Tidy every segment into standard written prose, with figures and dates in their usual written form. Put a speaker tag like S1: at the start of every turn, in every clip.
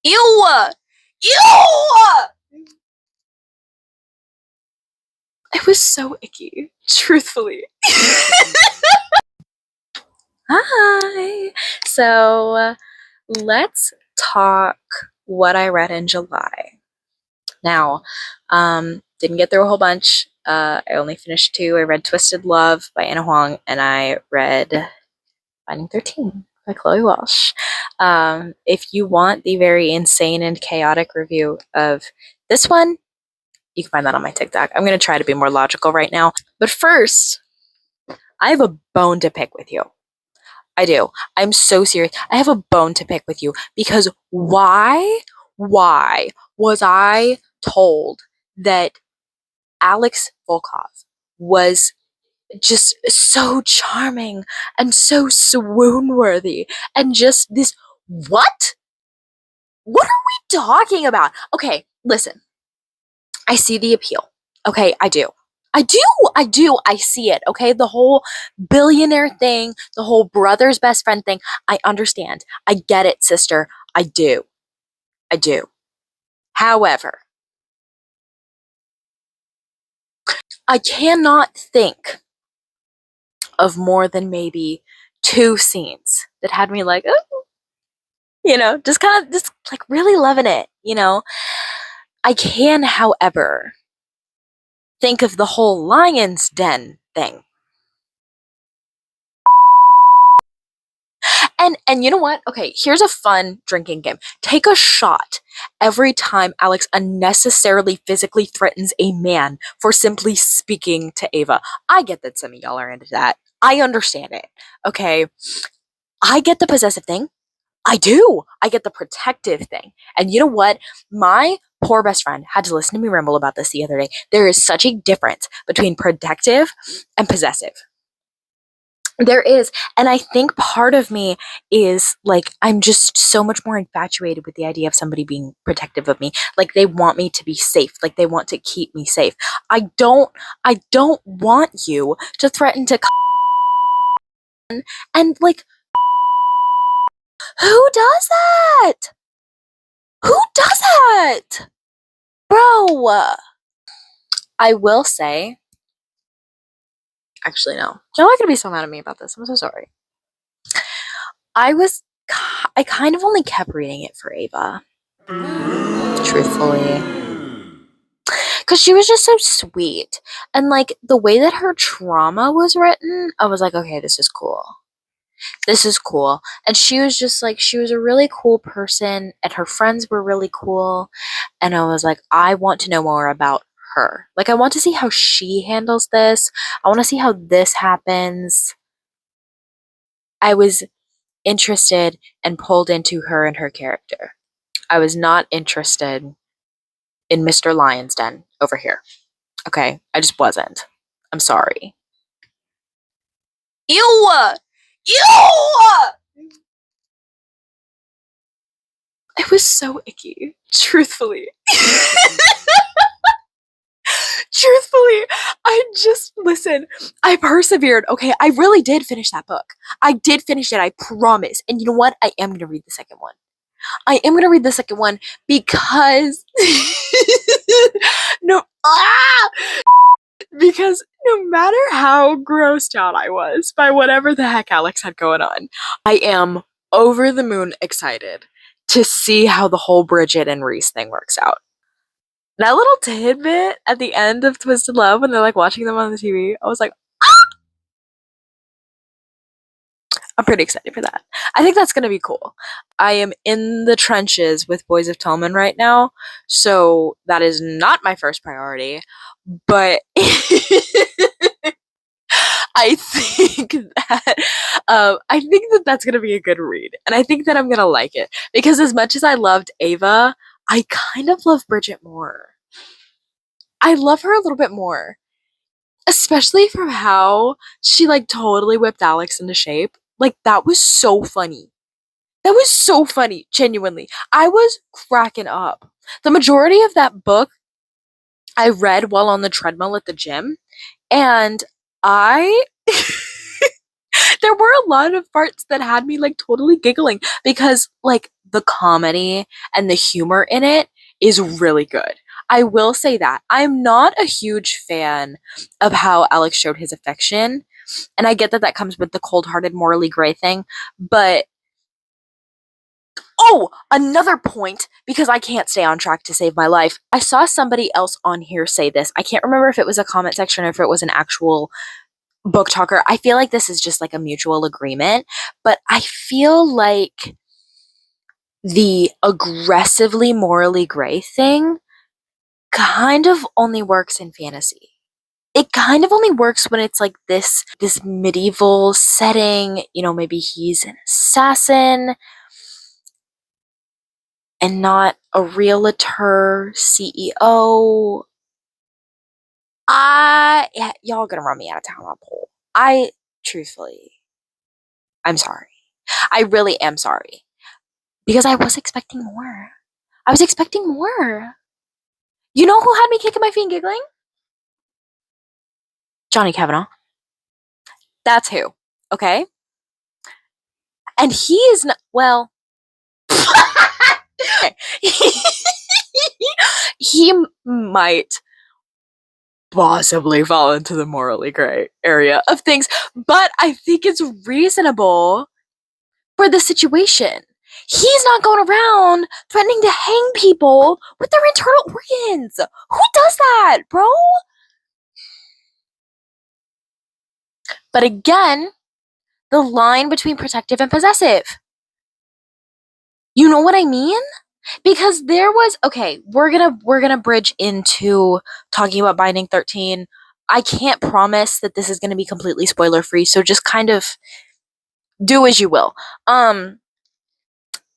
S1: Ew! Ew! It was so icky, truthfully. Hi! So, let's talk what I read in July. Now, didn't get through a whole bunch. I only finished two. I read Twisted Love by Anna Huang, and I read Finding 13 by Chloe Walsh. If you want the very insane and chaotic review of this one, you can find that on my TikTok. I'm going to try to be more logical right now. But first, I have a bone to pick with you. I do. I'm so serious. I have a bone to pick with you because why was I told that Alex Volkov was just so charming and so swoon worthy and just this what? What are we talking about? Okay, listen. I see the appeal. Okay, I do. I see it. Okay, the whole billionaire thing, the whole brother's best friend thing. I understand. I get it, sister. I do. I do. However, I cannot think of more than maybe two scenes that had me like, oh, just kind of just like really loving it, I can, however, think of the whole lion's den thing. And you know what? Okay, here's a fun drinking game. Take a shot every time Alex unnecessarily physically threatens a man for simply speaking to Ava. I get that some of y'all are into that. I understand it. Okay. I get the possessive thing. I do. I get the protective thing. And you know what? My poor best friend had to listen to me ramble about this the other day. There is such a difference between protective and possessive. There is. And I think part of me is like, I'm just so much more infatuated with the idea of somebody being protective of me. Like they want me to be safe. Like they want to keep me safe. I don't want you to threaten to and like, who does that? Who does that? Bro, I will say, actually, no. You're not gonna be so mad at me about this. I'm so sorry. I was, I kind of only kept reading it for Ava, truthfully. Because she was just so sweet. And like the way that her trauma was written, I was like, okay, this is cool. This is cool. And she was just like, she was a really cool person, and her friends were really cool. And I was like, I want to know more about her. Like, I want to see how she handles this. I want to see how this happens. I was interested and pulled into her and her character. I was not interested in Mr. Lion's Den over here. Okay, I just wasn't. I'm sorry. Ew! Ew! It was so icky, truthfully. Truthfully, listen, I persevered. Okay, I really did finish that book. I did finish it, I promise. And you know what? I am going to read the second one. I am going to read the second one because no because no matter how grossed out I was by whatever the heck Alex had going on, I am over the moon excited to see how the whole Bridget and Reese thing works out. That little tidbit at the end of Twisted Love when they're like watching them on the TV, I was like, I'm pretty excited for that. I think that's going to be cool. I am in the trenches with Boys of Tillman right now, so that is not my first priority, but I think that that's gonna be a good read, and I think that I'm gonna like it because as much as I loved Ava, I kind of love Bridget more. I love her a little bit more, especially from how she like totally whipped Alex into shape. Like that was so funny. That was so funny, genuinely. I was cracking up. The majority of that book I read while on the treadmill at the gym, and I There were a lot of parts that had me like totally giggling because like the comedy and the humor in it is really good. I will say that. I'm not a huge fan of how Alex showed his affection, and I get that that comes with the cold-hearted, morally gray thing, but oh, another point, because I can't stay on track to save my life. I saw somebody else on here say this. I can't remember if it was a comment section or if it was an actual book talker. I feel like this is just like a mutual agreement, but I feel like the aggressively morally gray thing kind of only works in fantasy. It kind of only works when it's like this medieval setting, you know, maybe he's an assassin and not a realtor, CEO. Yeah, y'all gonna run me out of town on pole. Truthfully, I'm sorry. I really am sorry. Because I was expecting more. I was expecting more. You know who had me kicking my feet and giggling? Johnny Kavanaugh. That's who. Okay? And he is not, well, he might possibly fall into the morally gray area of things, but I think it's reasonable for the situation. He's not going around threatening to hang people with their internal organs. Who does that, bro? But again, the line between protective and possessive. You know what I mean? Because there was, okay, we're gonna bridge into talking about Binding 13. I can't promise that this is gonna be completely spoiler free, so just kind of do as you will.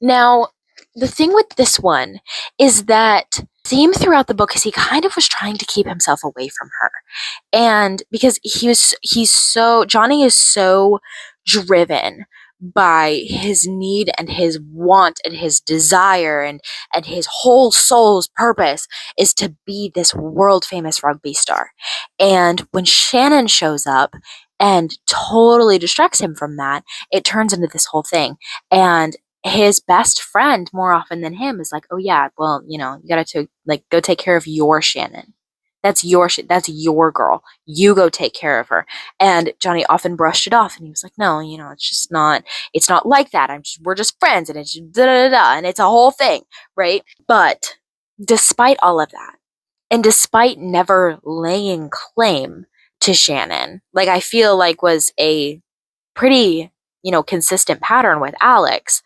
S1: Now the thing with this one is that theme throughout the book is he kind of was trying to keep himself away from her. And because Johnny is so driven by his need and his want and his desire and his whole soul's purpose is to be this world famous rugby star. And when Shannon shows up and totally distracts him from that, it turns into this whole thing. And his best friend, more often than him, is like, oh yeah, well, you know, you gotta like go take care of your Shannon. That's your girl. You go take care of her. And Johnny often brushed it off and he was like, no, you know, it's not like that. We're just friends and it's da da da, and it's a whole thing, right? But despite all of that, and despite never laying claim to Shannon, like I feel like was a pretty, you know, consistent pattern with Alex,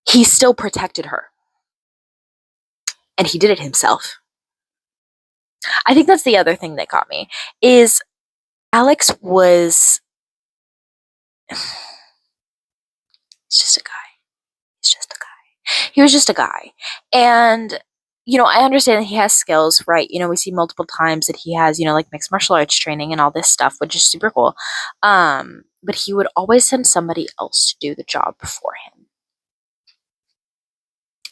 S1: he still protected her. And he did it himself. I think that's the other thing that got me is Alex was he's just a guy. He's just a guy. He was just a guy. And you know, I understand that he has skills, right? You know, we see multiple times that he has, you know, like mixed martial arts training and all this stuff, which is super cool. But he would always send somebody else to do the job before him.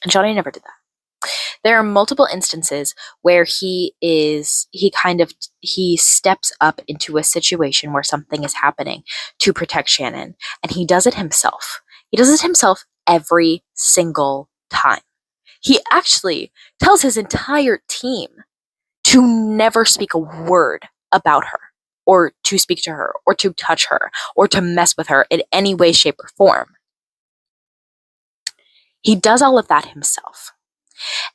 S1: And Johnny never did that. There are multiple instances where he steps up into a situation where something is happening to protect Shannon, and he does it himself. He does it himself every single time. He actually tells his entire team to never speak a word about her, or to speak to her, or to touch her, or to mess with her in any way, shape, or form. He does all of that himself.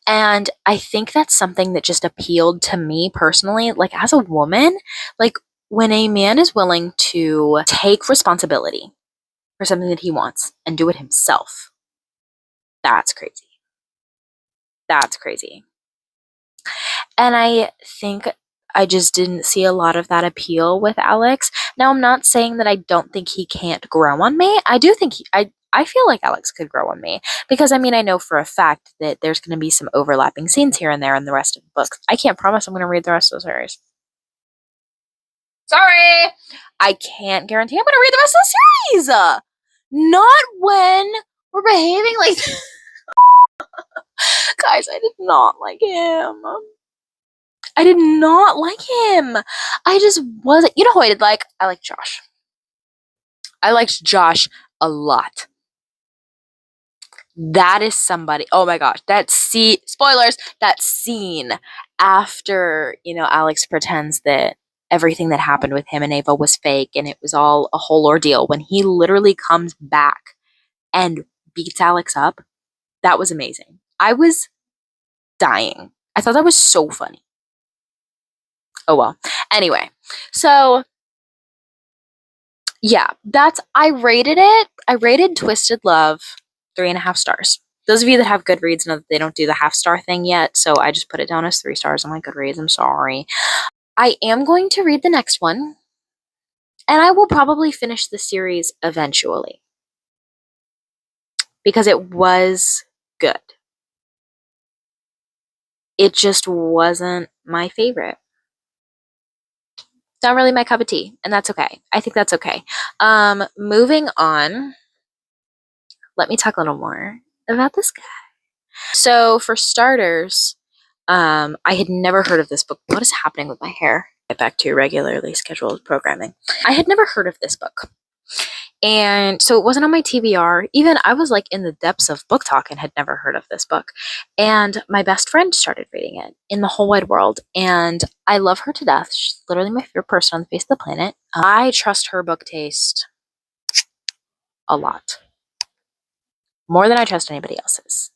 S1: And I think that's something that just appealed to me personally. Like, as a woman, like, when a man is willing to take responsibility for something that he wants and do it himself, that's crazy. That's crazy. And I think I just didn't see a lot of that appeal with Alex. Now, I'm not saying that I don't think he can't grow on me. I do think I feel like Alex could grow on me because I mean, I know for a fact that there's going to be some overlapping scenes here and there in the rest of the books. I can't promise I'm going to read the rest of the series. Sorry. I can't guarantee I'm going to read the rest of the series. Not when we're behaving like guys, I did not like him. I did not like him. I just wasn't. You know who I did like? I like Josh. I liked Josh a lot. That is somebody. Oh my gosh, spoilers, that scene after, Alex pretends that everything that happened with him and Ava was fake and it was all a whole ordeal, when he literally comes back and beats Alex up. That was amazing. I was dying. I thought that was so funny. Oh well. Anyway, so yeah, I rated it. I rated Twisted Love 3.5 stars. Those of you that have Goodreads know that they don't do the half-star thing yet, so I just put it down as 3 stars on my Goodreads. I'm sorry. I am going to read the next one, and I will probably finish the series eventually because it was good. It just wasn't my favorite. Not really my cup of tea, and that's okay. I think that's okay. Moving on, let me talk a little more about this guy. So, for starters, I had never heard of this book. What is happening with my hair? Get back to regularly scheduled programming. I had never heard of this book. And so it wasn't on my TBR. Even I was like in the depths of book talk and had never heard of this book. And my best friend started reading it in the whole wide world. And I love her to death. She's literally my favorite person on the face of the planet. I trust her book taste a lot. More than I trust anybody else's.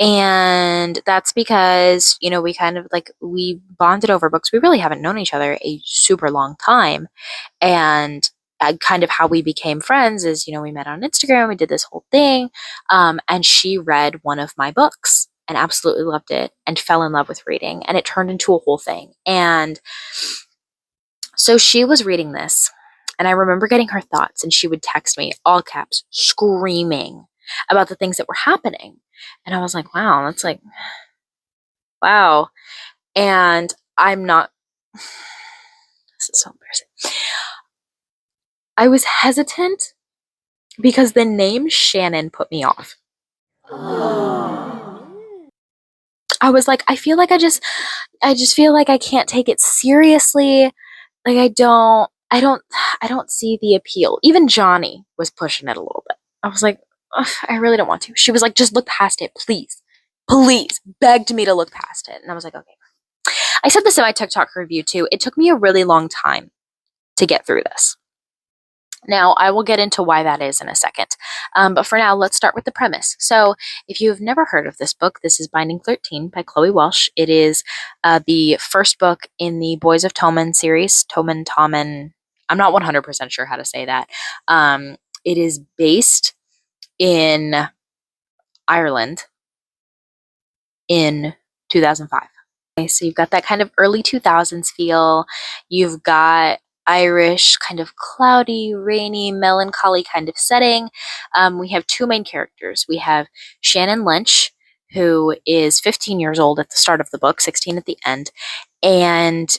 S1: And that's because, we kind of we bonded over books. We really haven't known each other a super long time. And kind of how we became friends is, we met on Instagram, we did this whole thing. And she read one of my books and absolutely loved it and fell in love with reading. And it turned into a whole thing. And so she was reading this. And I remember getting her thoughts, and she would text me, all caps, screaming about the things that were happening. And I was like, wow, that's wow. And I'm not, this is so embarrassing. I was hesitant because the name Shannon put me off. I was like, I feel like I just feel like I can't take it seriously. Like I don't see the appeal. Even Johnny was pushing it a little bit. I was like, I really don't want to. She was like, just look past it, please. Please. Begged me to look past it. And I was like, okay. I said this in my TikTok review too. It took me a really long time to get through this. Now, I will get into why that is in a second. But for now, let's start with the premise. So, if you have never heard of this book, this is Binding 13 by Chloe Welsh. It is the first book in the Boys of Tommen series. Tommen. I'm not 100% sure how to say that. It is based in Ireland in 2005. Okay, so you've got that kind of early 2000s feel. You've got Irish, kind of cloudy, rainy, melancholy kind of setting. We have 2 main characters. We have Shannon Lynch, who is 15 years old at the start of the book, 16 at the end, and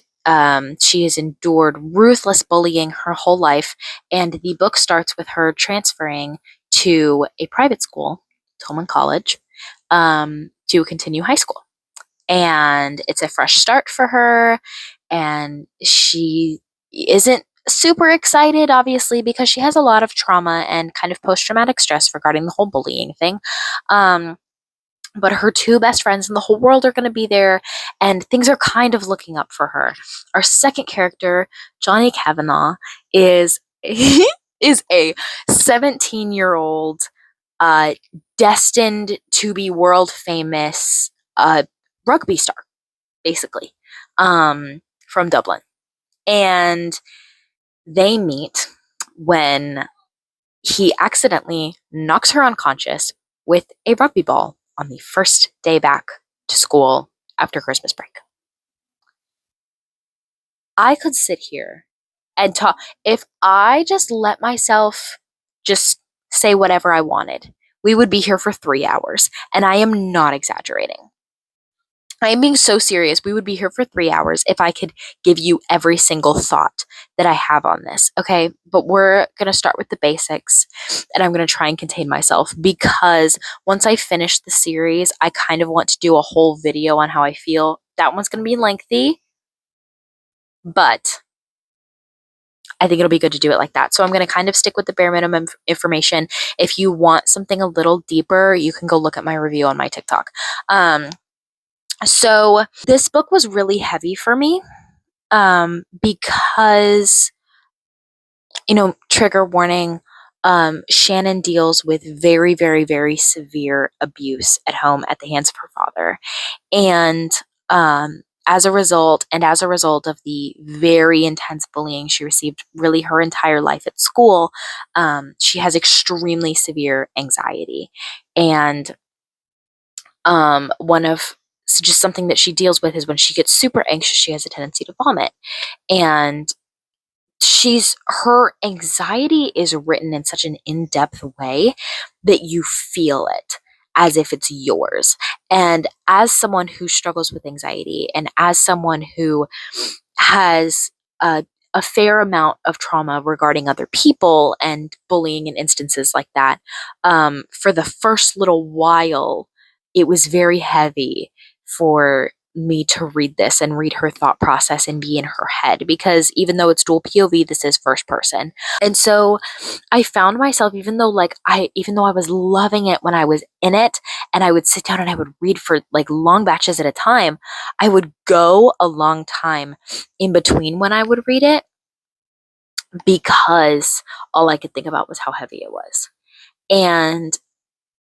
S1: she has endured ruthless bullying her whole life, and the book starts with her transferring to a private school, Tolman College, to continue high school. And it's a fresh start for her, and she isn't super excited, obviously, because she has a lot of trauma and kind of post-traumatic stress regarding the whole bullying thing. But her 2 best friends in the whole world are going to be there, and things are kind of looking up for her. Our second character, Johnny Kavanagh, is is a 17-year-old destined to be world famous rugby star, basically, from Dublin. And they meet when he accidentally knocks her unconscious with a rugby ball on the first day back to school after Christmas break. I could sit here and talk. If I just let myself just say whatever I wanted, we would be here for 3 hours. And I am not exaggerating. I am being so serious. We would be here for 3 hours if I could give you every single thought that I have on this. Okay, but we're going to start with the basics, and I'm going to try and contain myself, because once I finish the series, I kind of want to do a whole video on how I feel. That one's going to be lengthy, but I think it'll be good to do it like that. So I'm going to kind of stick with the bare minimum information. If you want something a little deeper, you can go look at my review on my TikTok. So this book was really heavy for me because, trigger warning, Shannon deals with very, very, very severe abuse at home at the hands of her father. And as a result of the very intense bullying she received really her entire life at school, she has extremely severe anxiety. And so just something that she deals with is when she gets super anxious, she has a tendency to vomit. And her anxiety is written in such an in-depth way that you feel it as if it's yours. And as someone who struggles with anxiety, and as someone who has a fair amount of trauma regarding other people and bullying and instances like that, for the first little while, it was very heavy for me to read this and read her thought process and be in her head, because even though it's dual POV, this is first person. And so I found myself, even though I was loving it when I was in it, and I would sit down and I would read for long batches at a time, I would go a long time in between when I would read it, because all I could think about was how heavy it was. And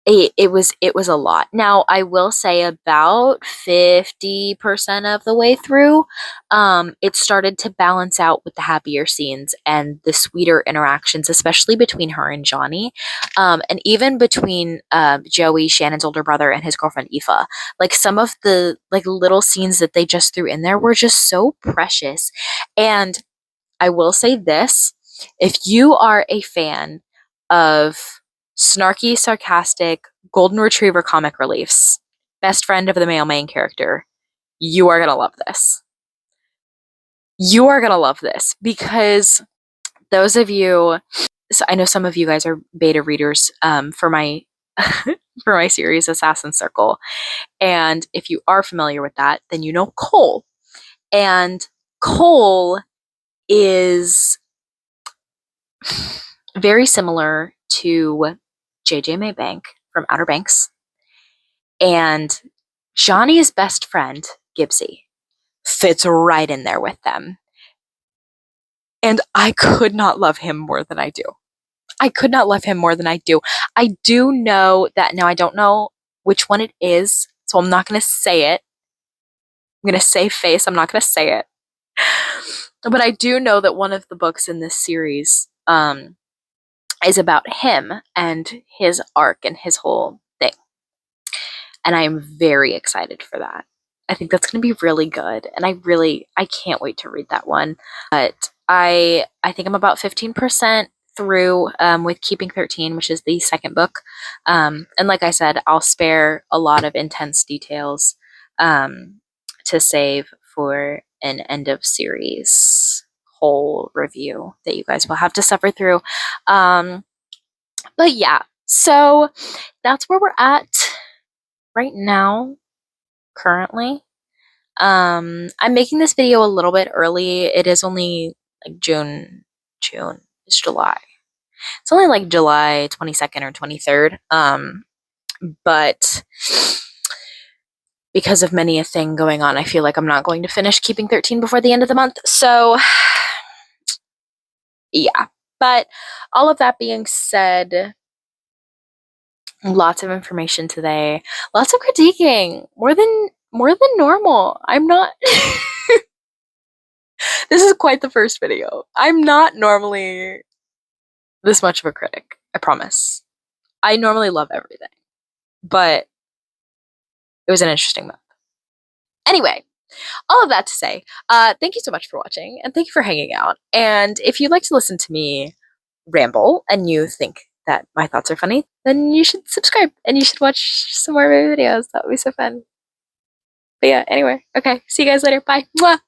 S1: it was a lot. Now, I will say about 50% of the way through, it started to balance out with the happier scenes and the sweeter interactions, especially between her and Johnny, and even between Joey, Shannon's older brother, and his girlfriend Aoife. Some of the little scenes that they just threw in there were just so precious. And I will say this: if you are a fan of snarky, sarcastic, golden retriever comic reliefs, best friend of the male main character, you are going to love this. You are going to love this, because those of you, so I know some of you guys are beta readers for my for my series Assassin Circle. And if you are familiar with that, then you know Cole. And Cole is very similar to JJ Maybank from Outer Banks. And Johnny's best friend, Gibbsy, fits right in there with them. And I could not love him more than I do. I could not love him more than I do. I do know that, now I don't know which one it is, so I'm not going to say it. I'm going to save face. I'm not going to say it. But I do know that one of the books in this series is about him and his arc and his whole thing. And I am very excited for that. I think that's going to be really good. And I can't wait to read that one. But I think I'm about 15% through with Keeping 13, which is the second book. And like I said, I'll spare a lot of intense details to save for an end of series whole review that you guys will have to suffer through. But yeah, so that's where we're at right now, currently. I'm making this video a little bit early. It is only June. It's July. It's only July 22nd or 23rd. But because of many a thing going on, I feel like I'm not going to finish Keeping 13 before the end of the month. So yeah. But all of that being said, lots of information today. Lots of critiquing. More than normal. I'm not This is quite the first video. I'm not normally this much of a critic, I promise. I normally love everything. But it was an interesting month. Anyway, all of that to say, thank you so much for watching, and thank you for hanging out. And if you'd like to listen to me ramble and you think that my thoughts are funny, then you should subscribe and you should watch some more of my videos. That would be so fun. But yeah, anyway, okay, see you guys later. Bye. Mwah!